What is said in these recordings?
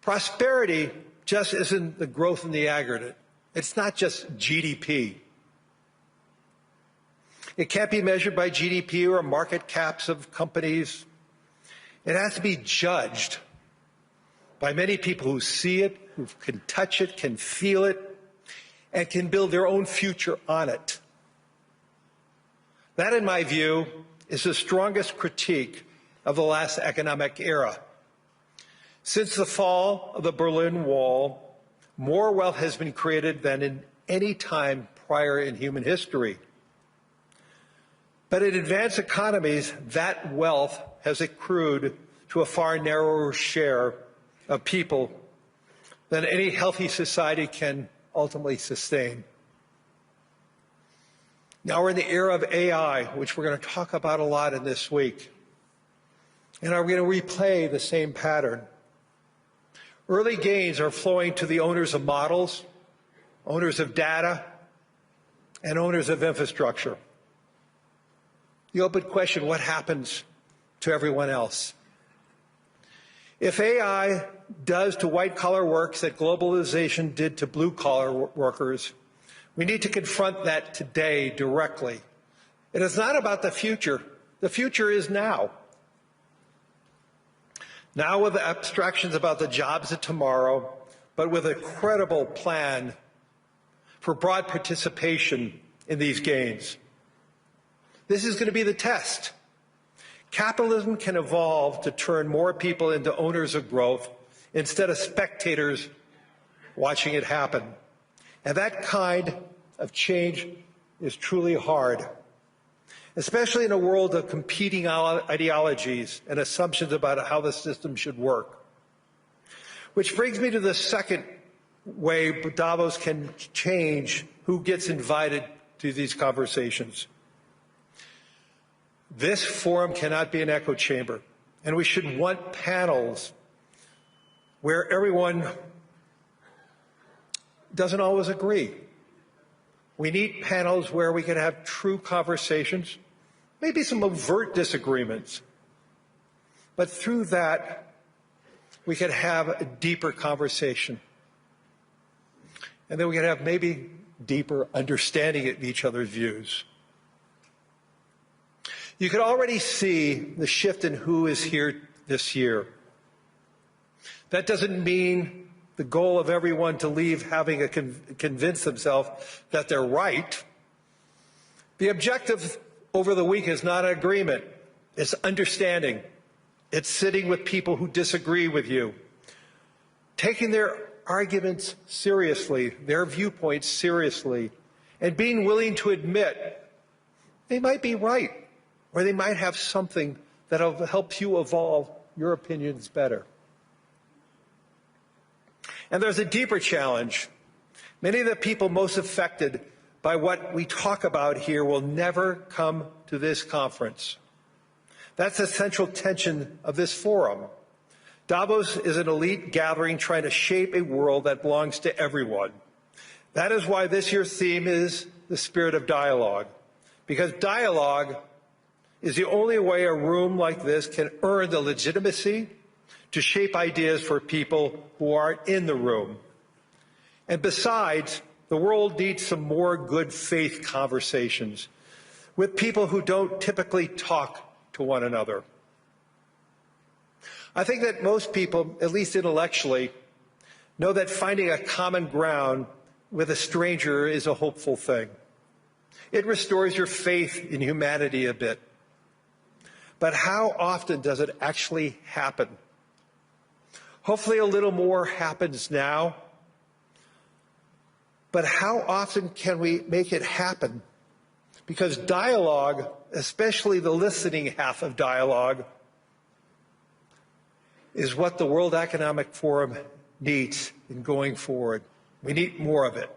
Prosperity just isn't the growth in the aggregate. It's not just GDP. It can't be measured by GDP or market caps of companies. It has to be judged by many people who see it, who can touch it, can feel it, and can build their own future on it. That, in my view, is the strongest critique of the last economic era. Since the fall of the Berlin Wall, more wealth has been created than in any time prior in human history. But in advanced economies, that wealth has accrued to a far narrower share of people than any healthy society can ultimately sustain. Now we're in the era of AI, which we're going to talk about a lot in this week. And are we going to replay the same pattern? Early gains are flowing to the owners of models, owners of data, and owners of infrastructure. The open question, what happens to everyone else? If AI does to white-collar works that globalization did to blue-collar workers, we need to confront that today directly. It is not about the future. The future is now. Now with the abstractions about the jobs of tomorrow, but with a credible plan for broad participation in these gains. This is going to be the test. Capitalism can evolve to turn more people into owners of growth instead of spectators watching it happen. And that kind of change is truly hard, especially in a world of competing ideologies and assumptions about how the system should work. Which brings me to the second way Davos can change who gets invited to these conversations. This forum cannot be an echo chamber, and we should want panels where everyone doesn't always agree. We need panels where we can have true conversations, maybe some overt disagreements, but through that, we can have a deeper conversation. And then we can have maybe deeper understanding of each other's views. You can already see the shift in who is here this year. That doesn't mean the goal of everyone to leave having convince themselves that they're right. The objective over the week is not agreement. It's understanding. It's sitting with people who disagree with you, taking their arguments seriously, their viewpoints seriously, and being willing to admit they might be right, or they might have something that will help you evolve your opinions better. And there's a deeper challenge. Many of the people most affected by what we talk about here will never come to this conference. That's the central tension of this forum. Davos is an elite gathering trying to shape a world that belongs to everyone. That is why this year's theme is the spirit of dialogue, because dialogue is the only way a room like this can earn the legitimacy to shape ideas for people who aren't in the room. And besides, the world needs some more good faith conversations with people who don't typically talk to one another. I think that most people, at least intellectually, know that finding a common ground with a stranger is a hopeful thing. It restores your faith in humanity a bit. But how often does it actually happen? Hopefully a little more happens now. But how often can we make it happen? Because dialogue, especially the listening half of dialogue, is what the World Economic Forum needs in going forward. We need more of it.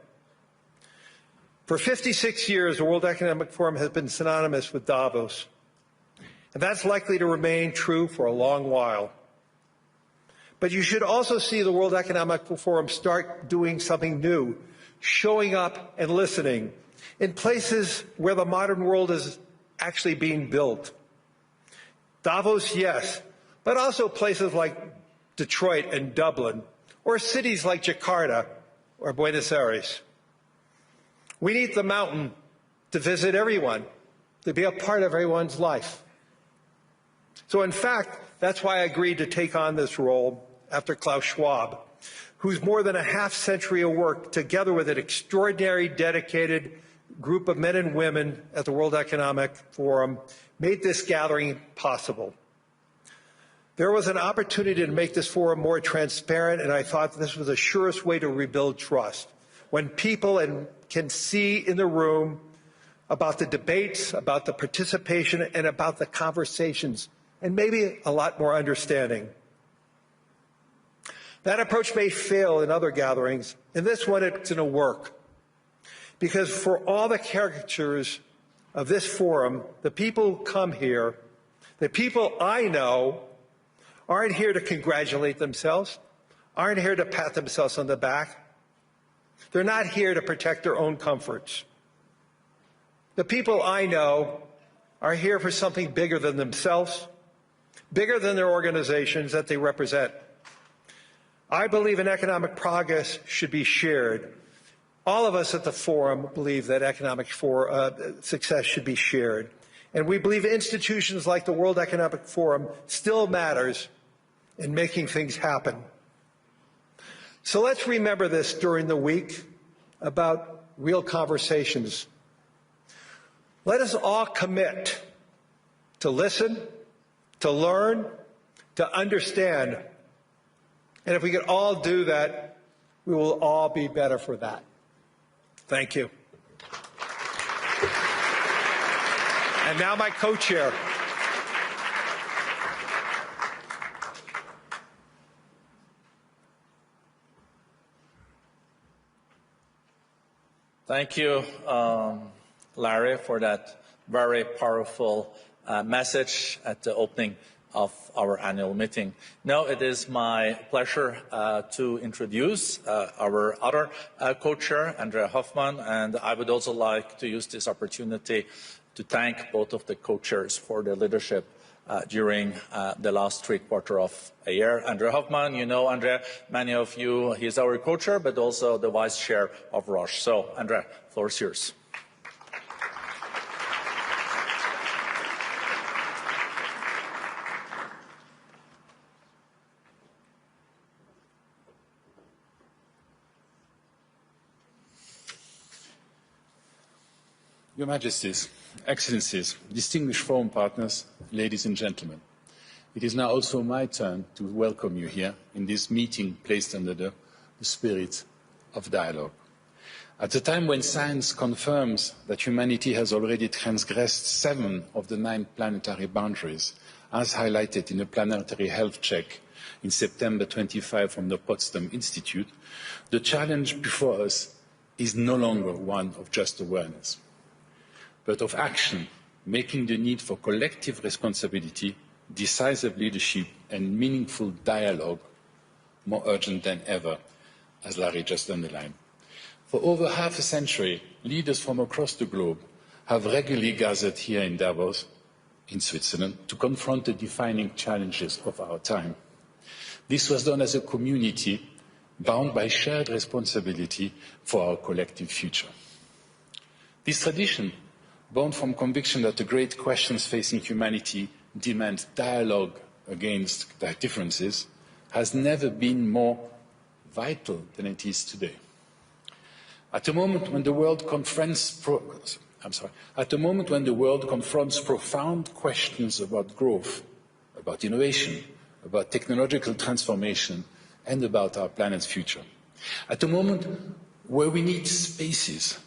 For 56 years, the World Economic Forum has been synonymous with Davos. And that's likely to remain true for a long while. But you should also see the World Economic Forum start doing something new, showing up and listening in places where the modern world is actually being built. Davos, yes, but also places like Detroit and Dublin, or cities like Jakarta or Buenos Aires. We need the mountain to visit everyone, to be a part of everyone's life. So in fact, that's why I agreed to take on this role after Klaus Schwab, whose more than a half-century of work, together with an extraordinary, dedicated group of men and women at the World Economic Forum, made this gathering possible. There was an opportunity to make this forum more transparent, and I thought this was the surest way to rebuild trust. When people can see in the room about the debates, about the participation, and about the conversations, and maybe a lot more understanding. That approach may fail in other gatherings. In this one, it's going to work. Because for all the caricatures of this forum, the people who come here, the people I know, aren't here to congratulate themselves, aren't here to pat themselves on the back. They're not here to protect their own comforts. The people I know are here for something bigger than themselves, bigger than their organizations that they represent. I believe an economic progress should be shared. All of us at the forum believe that economic success should be shared. And we believe institutions like the World Economic Forum still matters in making things happen. So let's remember this during the week about real conversations. Let us all commit to listen, to learn, to understand. And if we could all do that, we will all be better for that. Thank you. And now my co-chair. Thank you, Larry, for that very powerful message at the opening of our annual meeting. Now it is my pleasure to introduce our other co-chair, Andrea Hoffmann, and I would also like to use this opportunity to thank both of the co-chairs for their leadership during the last three-quarters of a year. Andrea Hoffmann, you know Andrea, many of you, he's our co-chair, but also the vice chair of Roche. So, Andrea, the floor is yours. Your Majesties, Excellencies, distinguished forum partners, ladies and gentlemen, it is now also my turn to welcome you here in this meeting placed under the spirit of dialogue. At a time when science confirms that humanity has already transgressed 7 of the 9 planetary boundaries, as highlighted in a planetary health check in September 25 from the Potsdam Institute, the challenge before us is no longer one of just awareness, but of action, making the need for collective responsibility, decisive leadership and meaningful dialogue more urgent than ever, as Larry just underlined. For over half a century, leaders from across the globe have regularly gathered here in Davos, in Switzerland, to confront the defining challenges of our time. This was done as a community bound by shared responsibility for our collective future. This tradition, born from conviction that the great questions facing humanity demand dialogue against their differences, has never been more vital than it is today. At a moment when the world confronts profound questions about growth, about innovation, about technological transformation, and about our planet's future. At a moment where we need spaces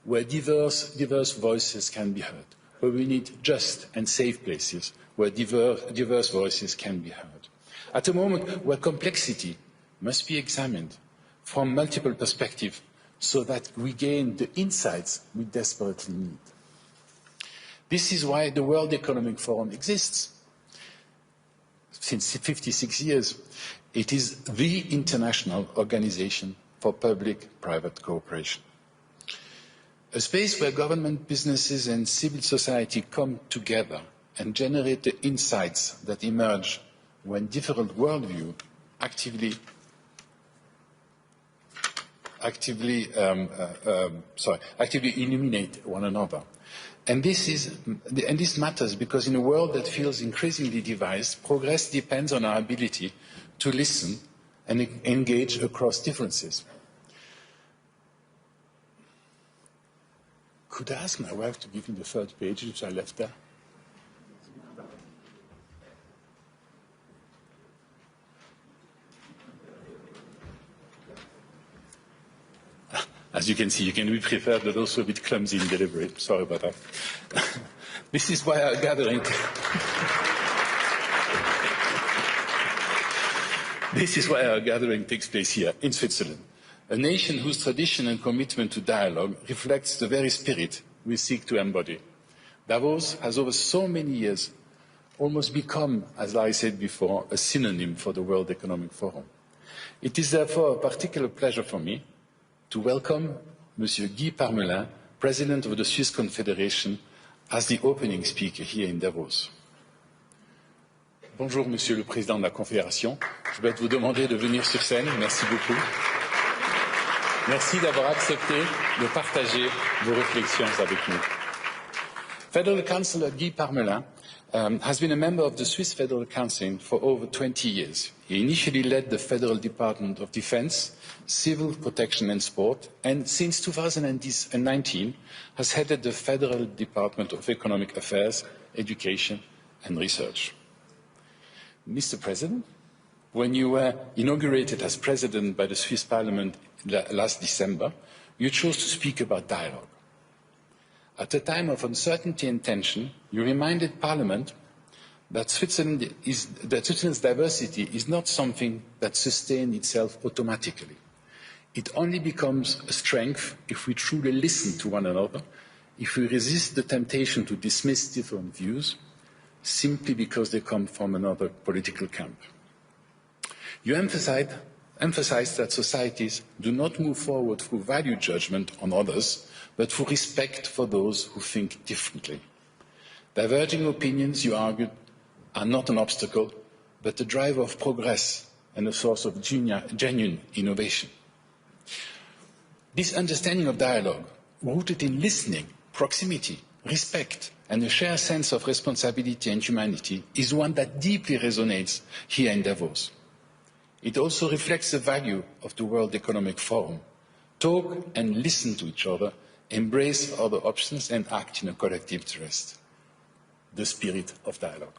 where diverse voices can be heard, where we need just and safe places where diverse voices can be heard. At a moment where complexity must be examined from multiple perspectives so that we gain the insights we desperately need. This is why the World Economic Forum exists. Since 56 years, it is the international organization for public-private cooperation. A space where government, businesses and civil society come together and generate the insights that emerge when different worldviews actively actively illuminate one another. And this matters because in a world that feels increasingly divided, progress depends on our ability to listen and engage across differences. Could I ask my wife to give me the third page, which I left there? As you can see, you can be prepared, but also a bit clumsy in delivery. Sorry about that. This is why our gathering. This is why our gathering takes place here in Switzerland, a nation whose tradition and commitment to dialogue reflects the very spirit we seek to embody. Davos has over so many years almost become, as I said before, a synonym for the World Economic Forum. It is therefore a particular pleasure for me to welcome Monsieur Guy Parmelin, President of the Swiss Confederation, as the opening speaker here in Davos. Bonjour, Monsieur le Président de la Confédération. Je vais vous demander de venir sur scène. Merci beaucoup. Merci d'avoir accepté de partager vos réflexions avec nous. Federal Councillor Guy Parmelin has been a member of the Swiss Federal Council for over 20 years. He initially led the Federal Department of Defence, Civil Protection and Sport, and since 2019 has headed the Federal Department of Economic Affairs, Education and Research. Mr. President, when you were inaugurated as President by the Swiss Parliament last December, you chose to speak about dialogue. At a time of uncertainty and tension, you reminded Parliament that Switzerland's diversity is not something that sustains itself automatically. It only becomes a strength if we truly listen to one another, if we resist the temptation to dismiss different views simply because they come from another political camp. You emphasized that societies do not move forward through value judgment on others, but through respect for those who think differently. Diverging opinions, you argued, are not an obstacle, but a driver of progress and a source of genuine innovation. This understanding of dialogue, rooted in listening, proximity, respect, and a shared sense of responsibility and humanity, is one that deeply resonates here in Davos. It also reflects the value of the World Economic Forum. Talk and listen to each other, embrace other options and act in a collective interest. The spirit of dialogue.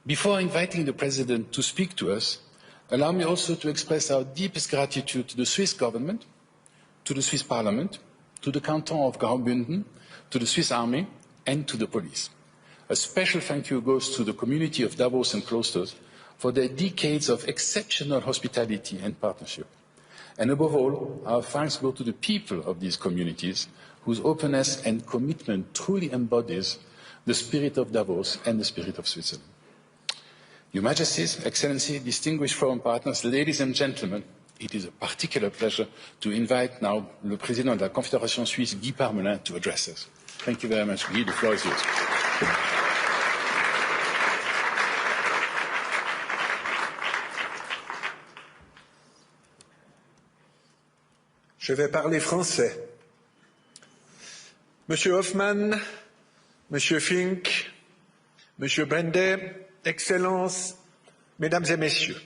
Before inviting the President to speak to us, allow me also to express our deepest gratitude to the Swiss government, to the Swiss Parliament, to the Canton of Graubünden, to the Swiss Army and to the police. A special thank you goes to the community of Davos and Klosters for their decades of exceptional hospitality and partnership. And above all, our thanks go to the people of these communities whose openness and commitment truly embodies the spirit of Davos and the spirit of Switzerland. Your Majesties, Excellency, distinguished forum partners, ladies and gentlemen, it is a particular pleasure to invite now le Président de la Confédération Suisse, Guy Parmelin, to address us. Thank you very much, Guy. The floor is yours. Je vais parler français. Monsieur Hoffmann, Monsieur Fink, Monsieur Bende, Excellences, Mesdames et Messieurs,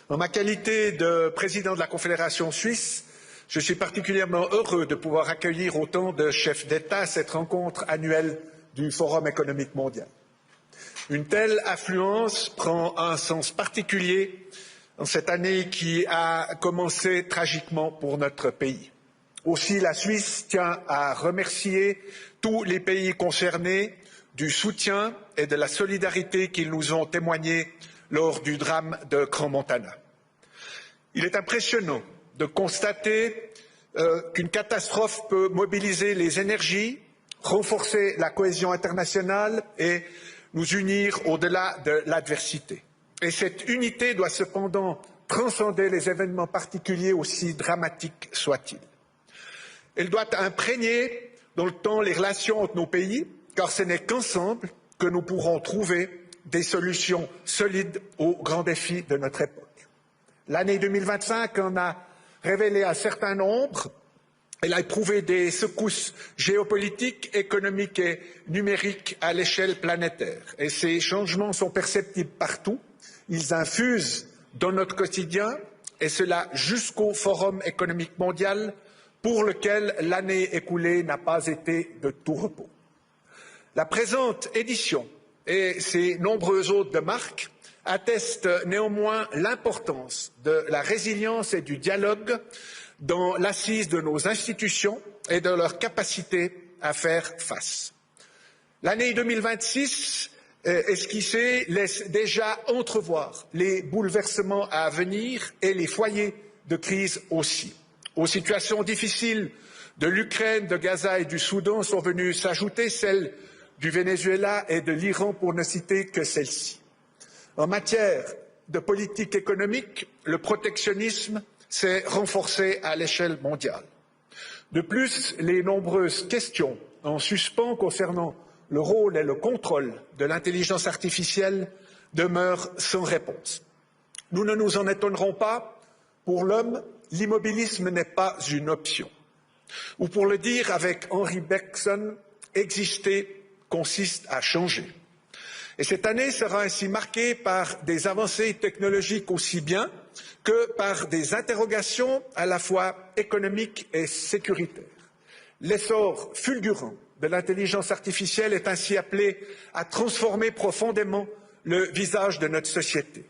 en ma qualité de président de la Confédération suisse, je suis particulièrement heureux de pouvoir accueillir autant de chefs d'État à cette rencontre annuelle du Forum économique mondial. Une telle affluence prend un sens particulier en cette année qui a commencé tragiquement pour notre pays. Aussi, la Suisse tient à remercier tous les pays concernés du soutien et de la solidarité qu'ils nous ont témoigné lors du drame de Crans-Montana. Il est impressionnant de constater qu'une catastrophe peut mobiliser les énergies, renforcer la cohésion internationale et nous unir au-delà de l'adversité. Et cette unité doit cependant transcender les événements particuliers, aussi dramatiques soient-ils. Elle doit imprégner dans le temps les relations entre nos pays, car ce n'est qu'ensemble que nous pourrons trouver des solutions solides aux grands défis de notre époque. L'année 2025 en a révélé un certain nombre. Elle a éprouvé des secousses géopolitiques, économiques et numériques à l'échelle planétaire. Et ces changements sont perceptibles partout. Ils infusent dans notre quotidien, et cela jusqu'au Forum économique mondial, pour lequel l'année écoulée n'a pas été de tout repos. La présente édition et ses nombreuses autres de marque attestent néanmoins l'importance de la résilience et du dialogue dans l'assise de nos institutions et de leur capacité à faire face. L'année 2026 esquissée laisse déjà entrevoir les bouleversements à venir et les foyers de crise aussi. Aux situations difficiles de l'Ukraine, de Gaza et du Soudan sont venues s'ajouter celles du Venezuela et de l'Iran, pour ne citer que celles-ci. En matière de politique économique, le protectionnisme s'est renforcé à l'échelle mondiale. De plus, les nombreuses questions en suspens concernant le rôle et le contrôle de l'intelligence artificielle demeurent sans réponse. Nous ne nous en étonnerons pas, pour l'homme, l'immobilisme n'est pas une option. Ou pour le dire avec Henry Bergson, exister consiste à changer. Et cette année sera ainsi marquée par des avancées technologiques aussi bien que par des interrogations à la fois économiques et sécuritaires. L'essor fulgurant de l'intelligence artificielle est ainsi appelé à transformer profondément le visage de notre société.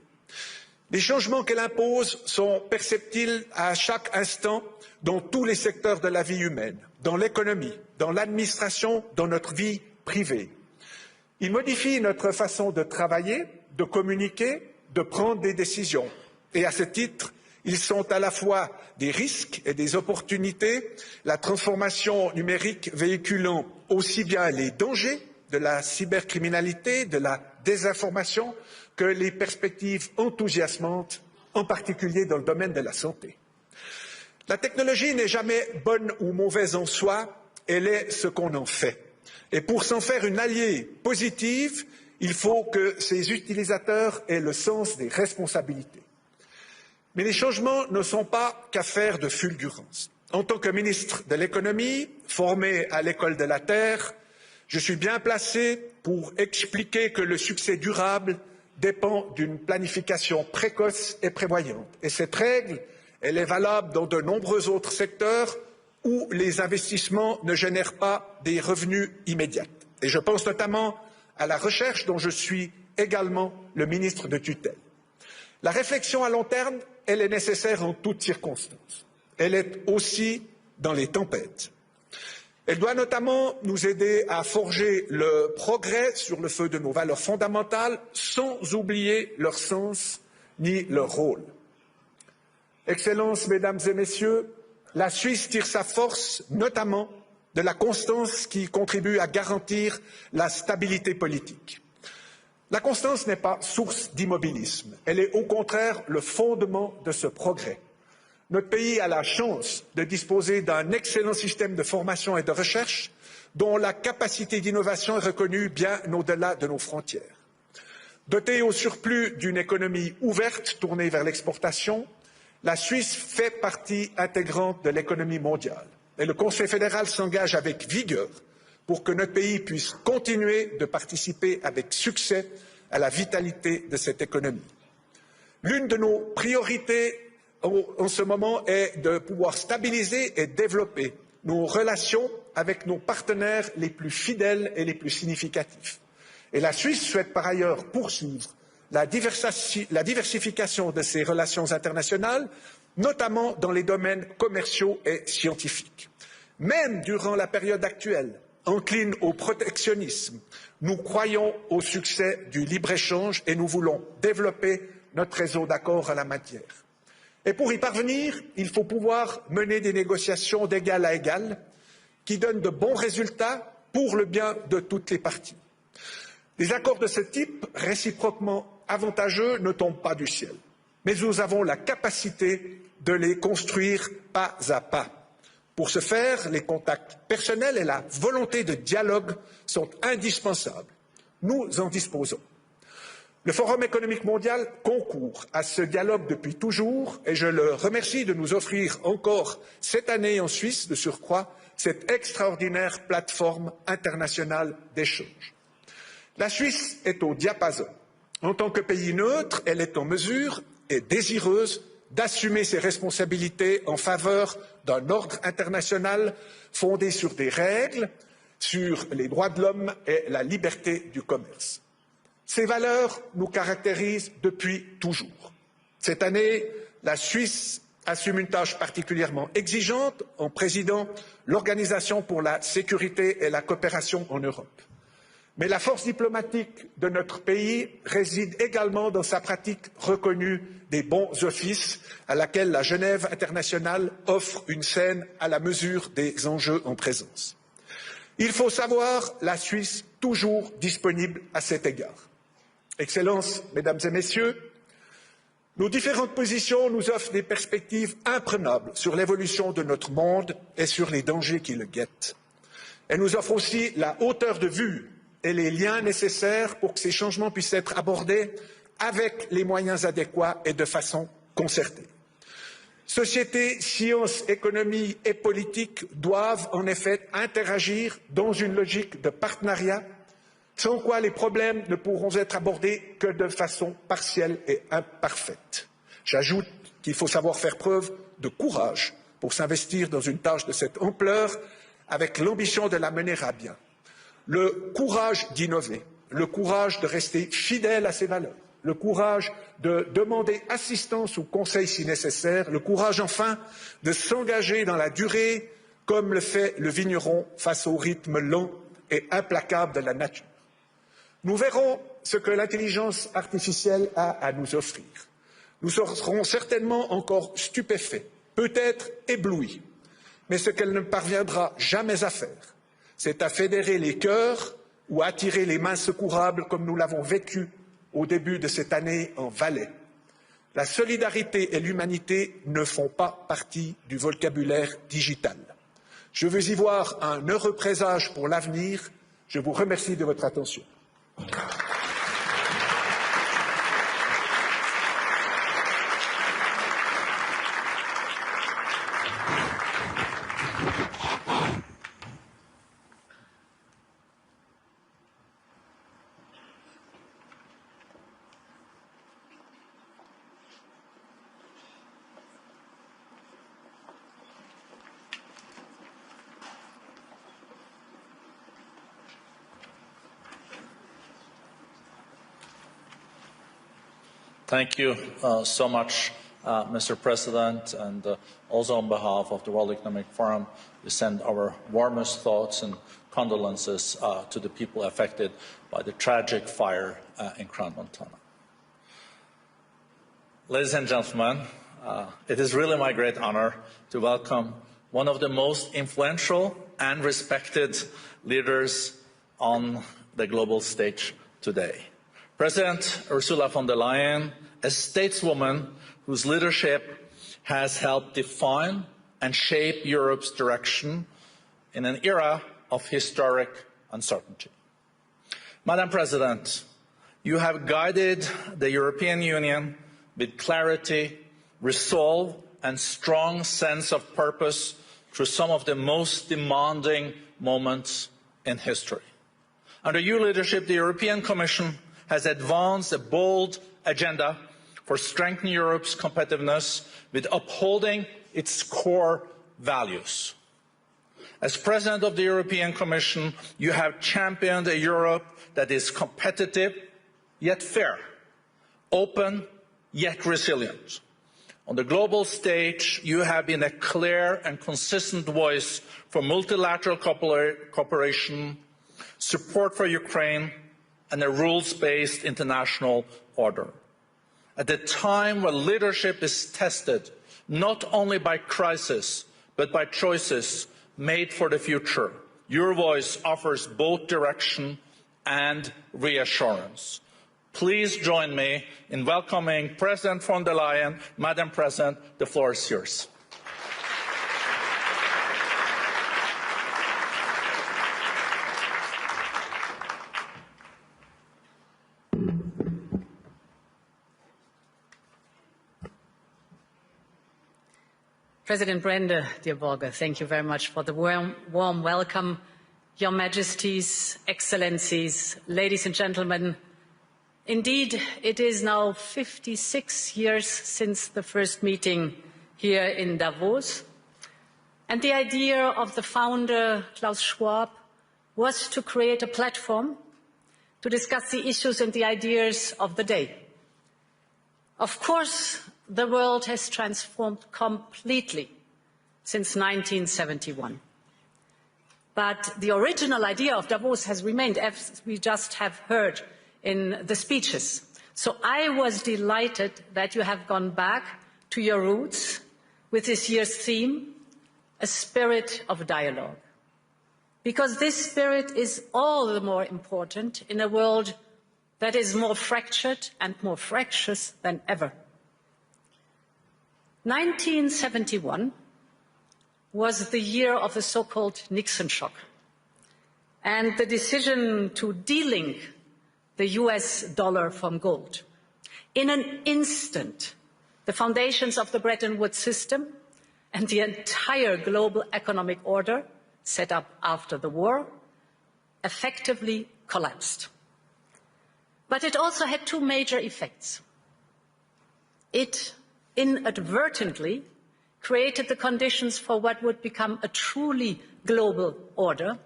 Les changements qu'elle impose sont perceptibles à chaque instant dans tous les secteurs de la vie humaine, dans l'économie, dans l'administration, dans notre vie privée. Ils modifient notre façon de travailler, de communiquer, de prendre des décisions. Et à ce titre, ils sont à la fois des risques et des opportunités, la transformation numérique véhiculant aussi bien les dangers de la cybercriminalité, de la désinformation, que les perspectives enthousiasmantes, en particulier dans le domaine de la santé. La technologie n'est jamais bonne ou mauvaise en soi, elle est ce qu'on en fait. Et pour s'en faire une alliée positive, il faut que ses utilisateurs aient le sens des responsabilités. Mais les changements ne sont pas qu'affaires de fulgurance. En tant que ministre de l'économie, formé à l'école de la Terre, je suis bien placé pour expliquer que le succès durable dépend d'une planification précoce et prévoyante. Et cette règle, elle est valable dans de nombreux autres secteurs où les investissements ne génèrent pas des revenus immédiats. Et je pense notamment à la recherche, dont je suis également le ministre de tutelle. La réflexion à long terme, elle est nécessaire en toutes circonstances. Elle est aussi dans les tempêtes. Elle doit notamment nous aider à forger le progrès sur le feu de nos valeurs fondamentales, sans oublier leur sens ni leur rôle. Excellences, Mesdames et Messieurs, la Suisse tire sa force notamment de la constance qui contribue à garantir la stabilité politique. La constance n'est pas source d'immobilisme, elle est au contraire le fondement de ce progrès. Notre pays a la chance de disposer d'un excellent système de formation et de recherche dont la capacité d'innovation est reconnue bien au-delà de nos frontières. Dotée au surplus d'une économie ouverte tournée vers l'exportation, la Suisse fait partie intégrante de l'économie mondiale. Et le Conseil fédéral s'engage avec vigueur pour que notre pays puisse continuer de participer avec succès à la vitalité de cette économie. L'une de nos priorités en ce moment est de pouvoir stabiliser et développer nos relations avec nos partenaires les plus fidèles et les plus significatifs. Et la Suisse souhaite par ailleurs poursuivre la diversification de ses relations internationales, notamment dans les domaines commerciaux et scientifiques. Même durant la période actuelle, encline au protectionnisme, nous croyons au succès du libre-échange et nous voulons développer notre réseau d'accords en la matière. Et pour y parvenir, il faut pouvoir mener des négociations d'égal à égal qui donnent de bons résultats pour le bien de toutes les parties. Des accords de ce type, réciproquement avantageux, ne tombent pas du ciel. Mais nous avons la capacité de les construire pas à pas. Pour ce faire, les contacts personnels et la volonté de dialogue sont indispensables. Nous en disposons. Le Forum économique mondial concourt à ce dialogue depuis toujours et je le remercie de nous offrir encore cette année en Suisse, de surcroît, cette extraordinaire plateforme internationale d'échange. La Suisse est au diapason. En tant que pays neutre, elle est en mesure et désireuse d'assumer ses responsabilités en faveur d'un ordre international fondé sur des règles, sur les droits de l'homme et la liberté du commerce. Ces valeurs nous caractérisent depuis toujours. Cette année, la Suisse assume une tâche particulièrement exigeante en présidant l'Organisation pour la sécurité et la coopération en Europe. Mais la force diplomatique de notre pays réside également dans sa pratique reconnue des bons offices, à laquelle la Genève internationale offre une scène à la mesure des enjeux en présence. Il faut savoir la Suisse toujours disponible à cet égard. Excellences, Mesdames et Messieurs, nos différentes positions nous offrent des perspectives imprenables sur l'évolution de notre monde et sur les dangers qui le guettent. Elles nous offrent aussi la hauteur de vue et les liens nécessaires pour que ces changements puissent être abordés avec les moyens adéquats et de façon concertée. Société, sciences, économie et politique doivent en effet interagir dans une logique de partenariat, sans quoi les problèmes ne pourront être abordés que de façon partielle et imparfaite. J'ajoute qu'il faut savoir faire preuve de courage pour s'investir dans une tâche de cette ampleur avec l'ambition de la mener à bien. Le courage d'innover, le courage de rester fidèle à ses valeurs, le courage de demander assistance ou conseil si nécessaire, le courage enfin de s'engager dans la durée comme le fait le vigneron face au rythme lent et implacable de la nature. Nous verrons ce que l'intelligence artificielle a à nous offrir. Nous serons certainement encore stupéfaits, peut-être éblouis, mais ce qu'elle ne parviendra jamais à faire, c'est à fédérer les cœurs ou à attirer les mains secourables comme nous l'avons vécu au début de cette année en Valais. La solidarité et l'humanité ne font pas partie du vocabulaire digital. Je veux y voir un heureux présage pour l'avenir. Je vous remercie de votre attention. Thank you so much, Mr. President, and also on behalf of the World Economic Forum, we send our warmest thoughts and condolences to the people affected by the tragic fire in Greenland, Montana. Ladies and gentlemen, it is really my great honor to welcome one of the most influential and respected leaders on the global stage today. President Ursula von der Leyen, a stateswoman whose leadership has helped define and shape Europe's direction in an era of historic uncertainty. Madam President, you have guided the European Union with clarity, resolve, and strong sense of purpose through some of the most demanding moments in history. Under your leadership, the European Commission has advanced a bold agenda for strengthening Europe's competitiveness with upholding its core values. As President of the European Commission, you have championed a Europe that is competitive yet fair, open yet resilient. On the global stage, you have been a clear and consistent voice for multilateral cooperation, support for Ukraine, and a rules-based international order. At a time when leadership is tested not only by crisis, but by choices made for the future, your voice offers both direction and reassurance. Please join me in welcoming President von der Leyen. Madam President, the floor is yours. President Brende, dear Volker, thank you very much for the warm welcome. Your Majesties, Excellencies, ladies and gentlemen, indeed, it is now 56 years since the first meeting here in Davos. And the idea of the founder, Klaus Schwab, was to create a platform to discuss the issues and the ideas of the day. Of course, the world has transformed completely since 1971. But the original idea of Davos has remained, as we just have heard in the speeches. So I was delighted that you have gone back to your roots with this year's theme, a spirit of dialogue. Because this spirit is all the more important in a world that is more fractured and more fractious than ever. 1971 was the year of the so-called Nixon shock and the decision to delink the US dollar from gold. In an instant, the foundations of the Bretton Woods system and the entire global economic order set up after the war effectively collapsed. But it also had two major effects. It inadvertently created the conditions for what would become a truly global order,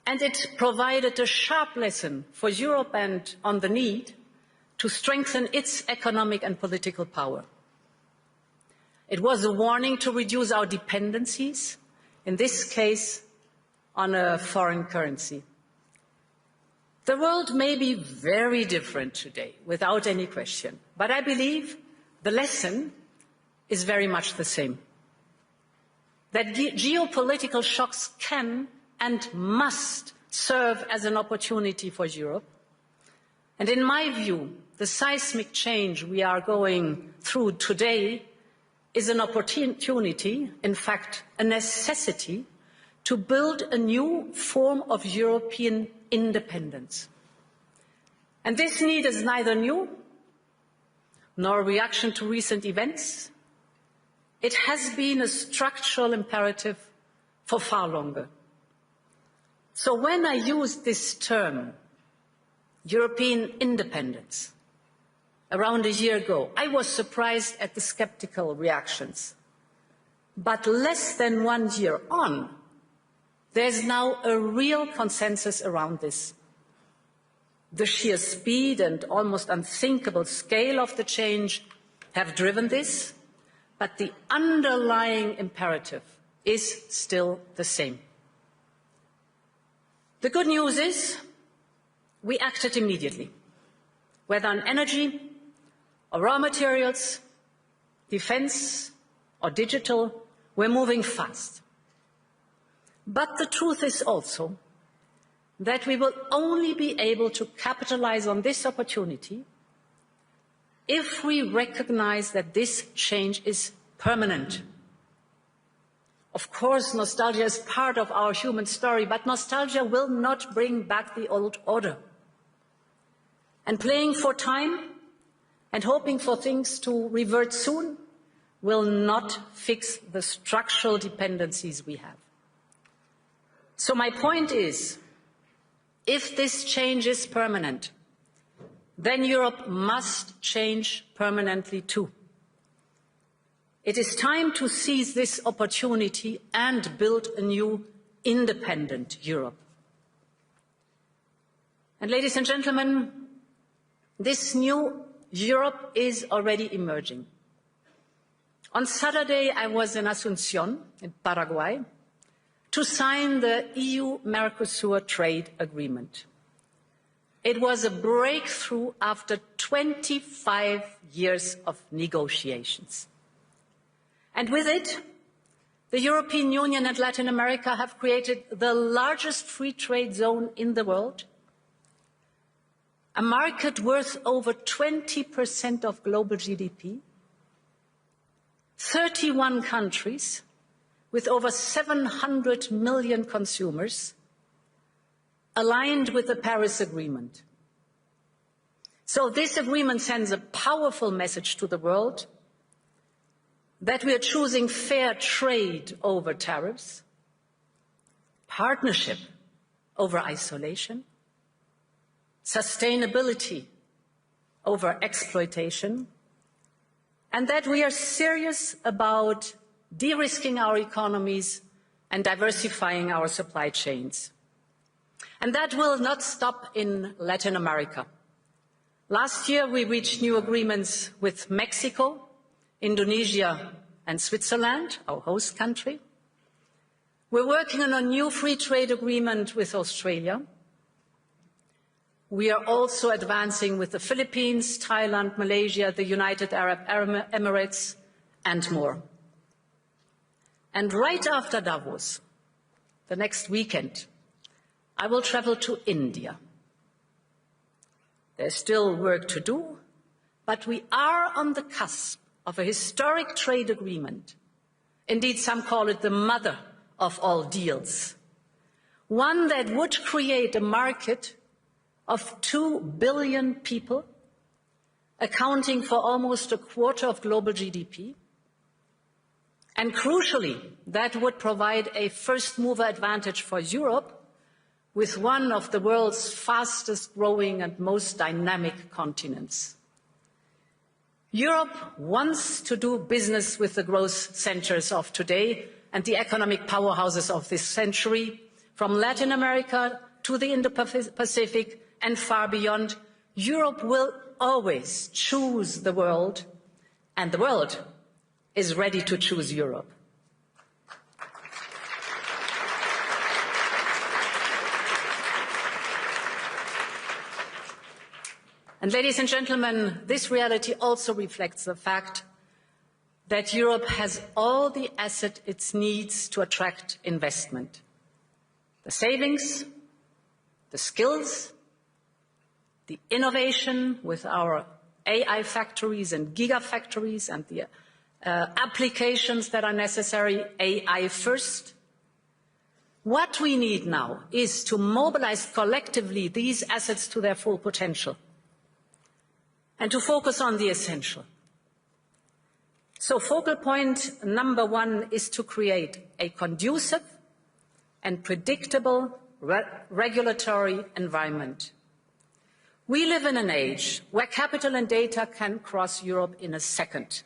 and it provided a sharp lesson for Europe and on the need to strengthen its economic and political power. It was a warning to reduce our dependencies, in this case on a foreign currency. The world may be very different today, without any question, but I believe the lesson is very much the same. That geopolitical shocks can and must serve as an opportunity for Europe. And in my view, the seismic change we are going through today is an opportunity, in fact, a necessity, to build a new form of European independence. And this need is neither new nor a reaction to recent events. It has been a structural imperative for far longer. So when I used this term, European independence, around a year ago, I was surprised at the skeptical reactions. But less than 1 year on, there's now a real consensus around this. The sheer speed and almost unthinkable scale of the change have driven this, but the underlying imperative is still the same. The good news is we acted immediately, whether on energy or raw materials, defense or digital, we're moving fast. But the truth is also that we will only be able to capitalize on this opportunity if we recognize that this change is permanent. Of course, nostalgia is part of our human story, but nostalgia will not bring back the old order. And playing for time and hoping for things to revert soon will not fix the structural dependencies we have. So my point is, if this change is permanent, then Europe must change permanently too. It is time to seize this opportunity and build a new independent Europe. And ladies and gentlemen, this new Europe is already emerging. On Saturday, I was in Asunción, in Paraguay, to sign the EU-Mercosur trade agreement. It was a breakthrough after 25 years of negotiations. And with it, the European Union and Latin America have created the largest free trade zone in the world, a market worth over 20% of global GDP, 31 countries with over 700 million consumers, aligned with the Paris Agreement. So this agreement sends a powerful message to the world. that we are choosing fair trade over tariffs, partnership over isolation, sustainability over exploitation, and that we are serious about de-risking our economies and diversifying our supply chains. And that will not stop in Latin America. Last year, we reached new agreements with Mexico, Indonesia, and Switzerland, our host country. We're working on a new free trade agreement with Australia. We are also advancing with the Philippines, Thailand, Malaysia, the United Arab Emirates, and more. And right after Davos, the next weekend, I will travel to India. There's still work to do, but we are on the cusp of a historic trade agreement. Indeed, some call it the mother of all deals. One that would create a market of 2 billion people, accounting for almost a quarter of global GDP. And crucially, that would provide a first-mover advantage for Europe, with one of the world's fastest growing and most dynamic continents. Europe wants to do business with the growth centers of today and the economic powerhouses of this century, from Latin America to the Indo-Pacific and far beyond. Europe will always choose the world, and the world is ready to choose Europe. And ladies and gentlemen, this reality also reflects the fact that Europe has all the assets it needs to attract investment. The savings, the skills, the innovation with our AI factories and gigafactories and the applications that are necessary, AI first. What we need now is to mobilize collectively these assets to their full potential and to focus on the essential. So focal point number one is to create a conducive and predictable regulatory environment. We live in an age where capital and data can cross Europe in a second,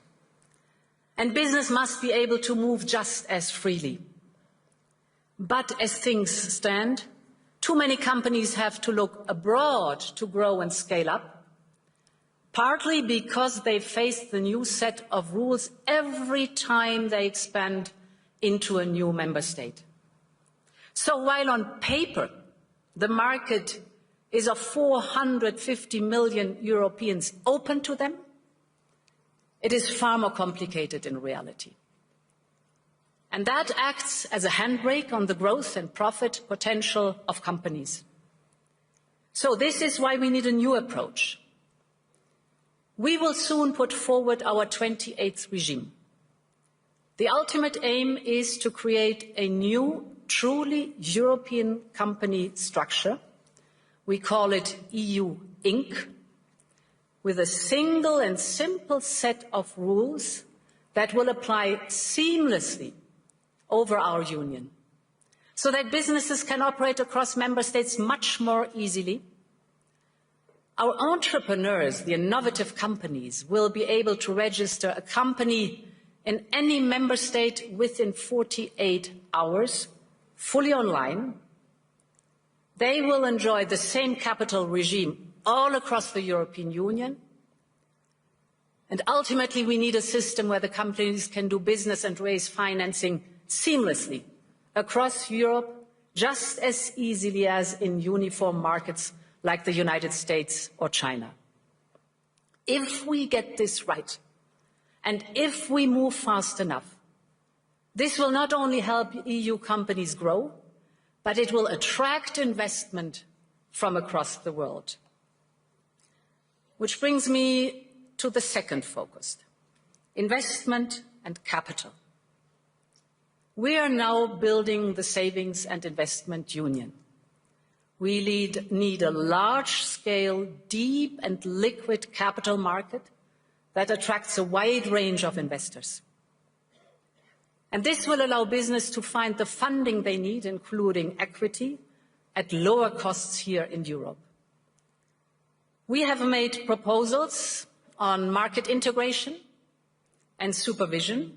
and business must be able to move just as freely. But as things stand, too many companies have to look abroad to grow and scale up, partly because they face the new set of rules every time they expand into a new member state. So while on paper the market is of 450 million Europeans open to them, it is far more complicated in reality. And that acts as a handbrake on the growth and profit potential of companies. So this is why we need a new approach. We will soon put forward our 28th regime. The ultimate aim is to create a new, truly European company structure. We call it EU Inc., with a single and simple set of rules that will apply seamlessly over our union, so that businesses can operate across member states much more easily. Our entrepreneurs, the innovative companies, will be able to register a company in any member state within 48 hours, fully online. They will enjoy the same capital regime all across the European Union. And ultimately, we need a system where the companies can do business and raise financing seamlessly across Europe, just as easily as in uniform markets like the United States or China. If we get this right, and if we move fast enough, this will not only help EU companies grow, but it will attract investment from across the world. Which brings me to the second focus, investment and capital. We are now building the Savings and Investment Union. We need a large-scale, deep and liquid capital market that attracts a wide range of investors. And this will allow business to find the funding they need, including equity, at lower costs here in Europe. We have made proposals on market integration and supervision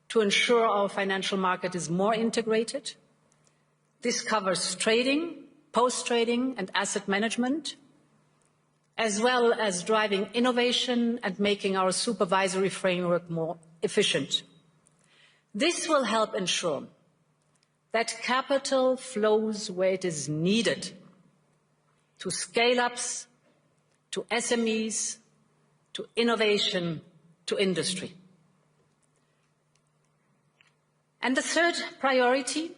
to ensure our financial market is more integrated. This covers trading, post-trading and asset management, as well as driving innovation and making our supervisory framework more efficient. This will help ensure that capital flows where it is needed, to scale-ups, to SMEs, to innovation, to industry. And the third priority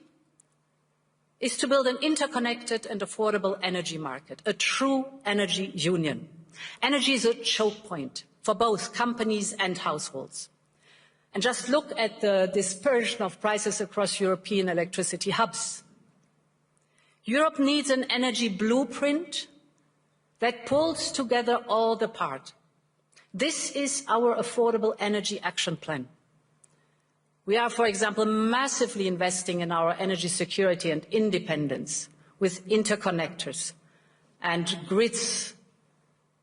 is to build an interconnected and affordable energy market, a true energy union. Energy is a choke point for both companies and households. And just look at the dispersion of prices across European electricity hubs. Europe needs an energy blueprint that pulls together all the parts. This is our Affordable Energy Action Plan. We are, for example, massively investing in our energy security and independence with interconnectors and grids.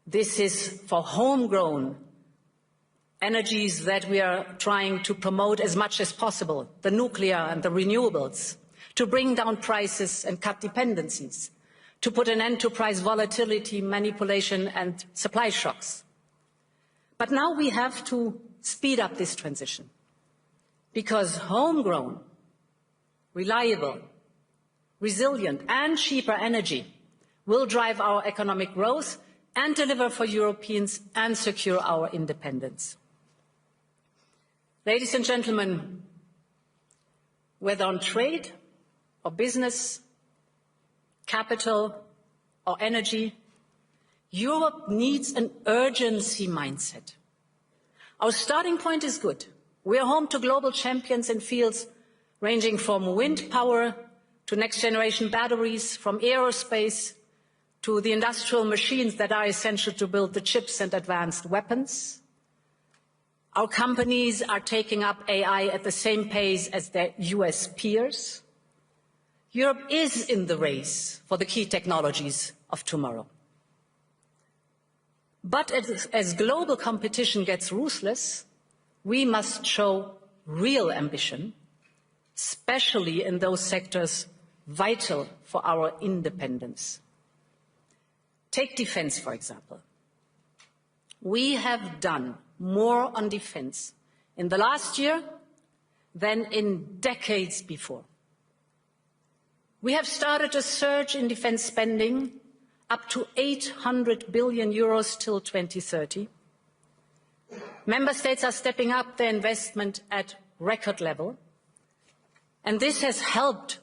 This is for homegrown energies that we are trying to promote as much as possible, the nuclear and the renewables, to bring down prices and cut dependencies, to put an end to price volatility, manipulation and supply shocks. But now we have to speed up this transition, because homegrown, reliable, resilient and cheaper energy will drive our economic growth and deliver for Europeans and secure our independence. Ladies and gentlemen, whether on trade or business, capital or energy, Europe needs an urgency mindset. Our starting point is good. We are home to global champions in fields ranging from wind power to next-generation batteries, from aerospace to the industrial machines that are essential to build the chips and advanced weapons. Our companies are taking up AI at the same pace as their US peers. Europe is in the race for the key technologies of tomorrow. But as global competition gets ruthless, we must show real ambition, especially in those sectors vital for our independence. Take defense, for example. We have done more on defense in the last year than in decades before. We have started a surge in defense spending up to 800 billion euros till 2030. Member States are stepping up their investment at record level, and this has helped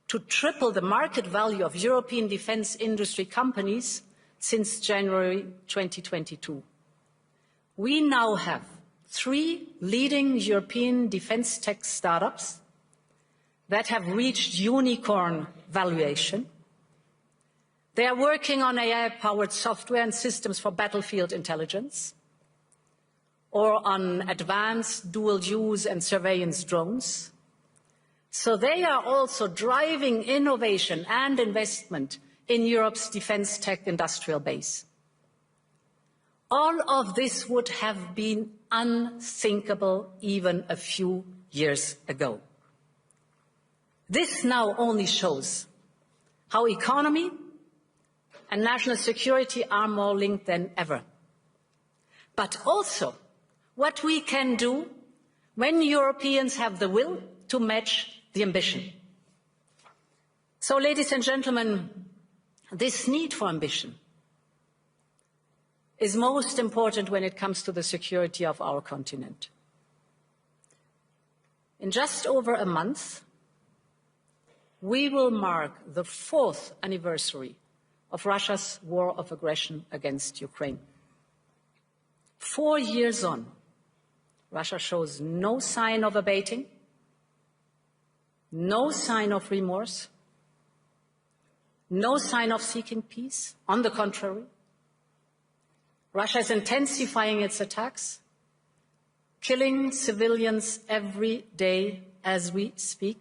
to triple the market value of European defense industry companies since January 2022. We now have 3 leading European defense tech startups that have reached unicorn valuation. They are working on AI-powered software and systems for battlefield intelligence, or on advanced dual-use and surveillance drones. So they are also driving innovation and investment in Europe's defense tech industrial base. All of this would have been unthinkable even a few years ago. This now only shows how economy and national security are more linked than ever, but also what we can do when Europeans have the will to match the ambition. So, ladies and gentlemen, this need for ambition is most important when it comes to the security of our continent. In just over a month, we will mark the 4th anniversary of Russia's war of aggression against Ukraine. 4 years on, Russia shows no sign of abating, no sign of remorse, no sign of seeking peace. On the contrary, Russia is intensifying its attacks, killing civilians every day as we speak.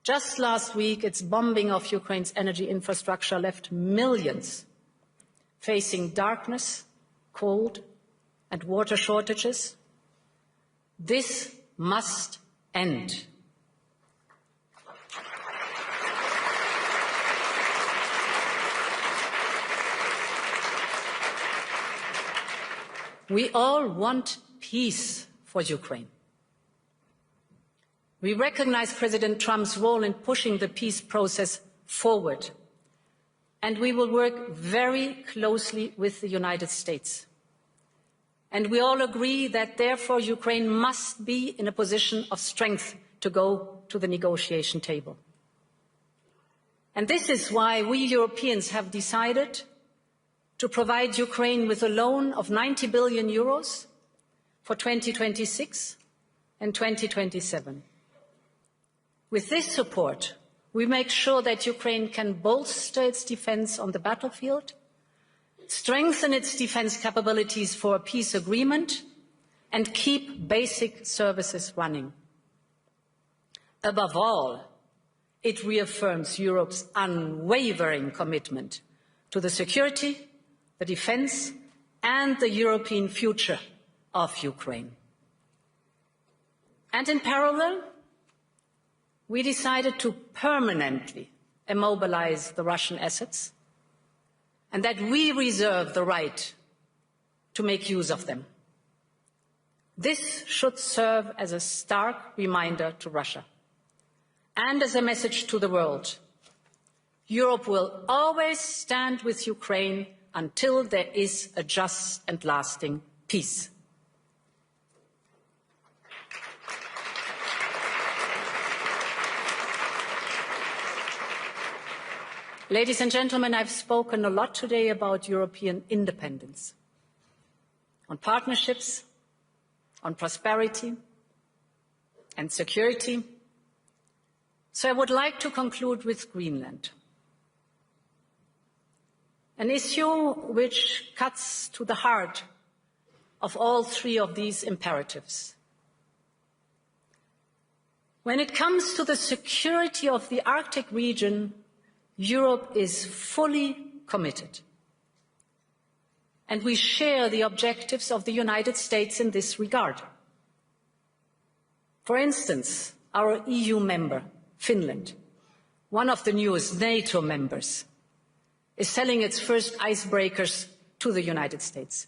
Just last week, its bombing of Ukraine's energy infrastructure left millions facing darkness, cold, and water shortages. This must end. We all want peace for Ukraine. We recognize President Trump's role in pushing the peace process forward, and we will work very closely with the United States. And we all agree that, therefore, Ukraine must be in a position of strength to go to the negotiation table. And this is why we Europeans have decided to provide Ukraine with a loan of 90 billion euros for 2026 and 2027. With this support, we make sure that Ukraine can bolster its defense on the battlefield, strengthen its defense capabilities for a peace agreement, and keep basic services running. Above all, it reaffirms Europe's unwavering commitment to the security, the defense, and the European future of Ukraine. And in parallel, we decided to permanently immobilize the Russian assets, and that we reserve the right to make use of them. This should serve as a stark reminder to Russia and as a message to the world. Europe will always stand with Ukraine until there is a just and lasting peace. Ladies and gentlemen, I've spoken a lot today about European independence, on partnerships, on prosperity and security. So I would like to conclude with Greenland, an issue which cuts to the heart of all three of these imperatives. When it comes to the security of the Arctic region, Europe is fully committed, and we share the objectives of the United States in this regard. For instance, our EU member, Finland, one of the newest NATO members, is selling its first icebreakers to the United States.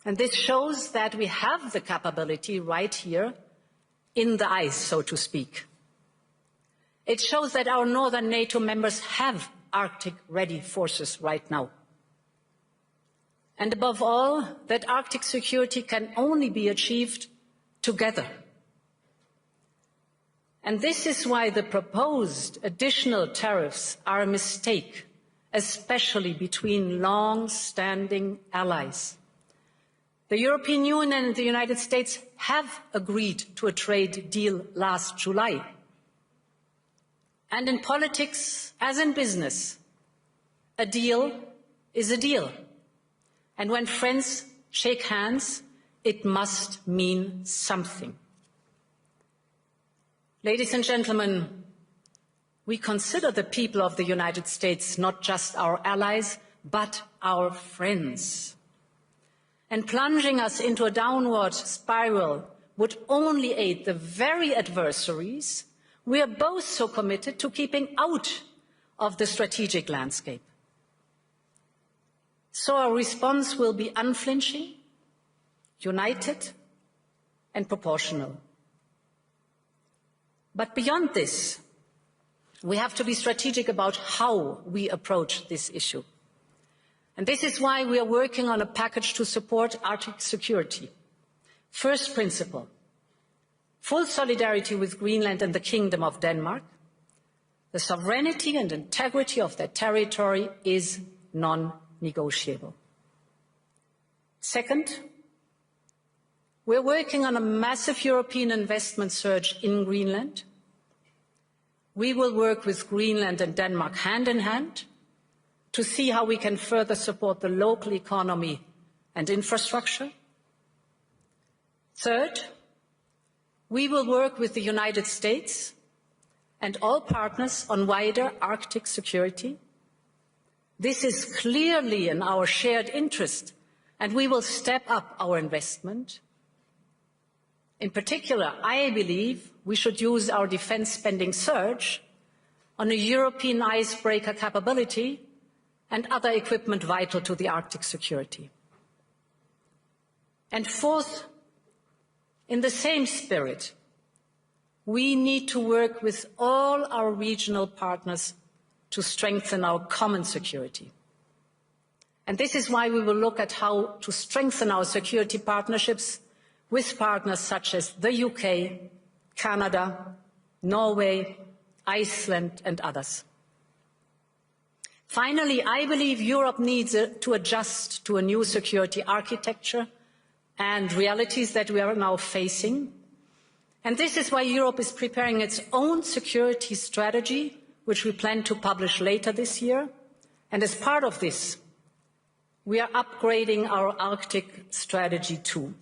And this shows that we have the capability right here in the ice, so to speak. It shows that our northern NATO members have Arctic-ready forces right now. And above all, that Arctic security can only be achieved together. And this is why the proposed additional tariffs are a mistake, especially between long-standing allies. The European Union and the United States have agreed to a trade deal last July. And in politics, as in business, a deal is a deal. And when friends shake hands, it must mean something. Ladies and gentlemen, we consider the people of the United States not just our allies, but our friends. And plunging us into a downward spiral would only aid the very adversaries we are both so committed to keeping out of the strategic landscape. So our response will be unflinching, united, and proportional. But beyond this, we have to be strategic about how we approach this issue. And this is why we are working on a package to support Arctic security. First principle: full solidarity with Greenland and the Kingdom of Denmark. The sovereignty and integrity of their territory is non-negotiable. Second, we're working on a massive European investment surge in Greenland. We will work with Greenland and Denmark hand in hand to see how we can further support the local economy and infrastructure. Third, we will work with the United States and all partners on wider Arctic security. This is clearly in our shared interest, and we will step up our investment. In particular, I believe we should use our defence spending surge on a European icebreaker capability and other equipment vital to the Arctic security. And fourth, in the same spirit, we need to work with all our regional partners to strengthen our common security. And this is why we will look at how to strengthen our security partnerships with partners such as the UK, Canada, Norway, Iceland, and others. Finally, I believe Europe needs to adjust to a new security architecture and realities that we are now facing. And this is why Europe is preparing its own security strategy, which we plan to publish later this year. And as part of this, we are upgrading our Arctic strategy too.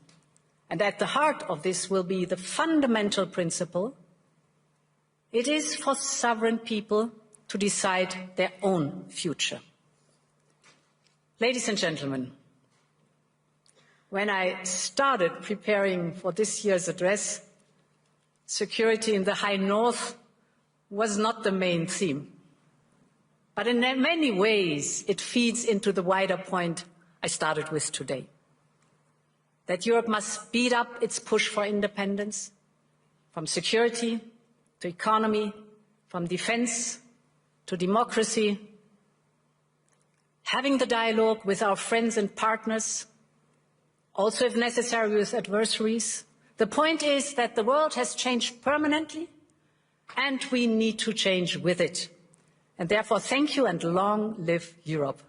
And at the heart of this will be the fundamental principle: it is for sovereign people to decide their own future. Ladies and gentlemen, when I started preparing for this year's address, security in the High North was not the main theme. But in many ways, it feeds into the wider point I started with today. That Europe must speed up its push for independence, from security to economy, from defense to democracy, having the dialogue with our friends and partners, also if necessary with adversaries. The point is that the world has changed permanently, and we need to change with it. And therefore, thank you and long live Europe.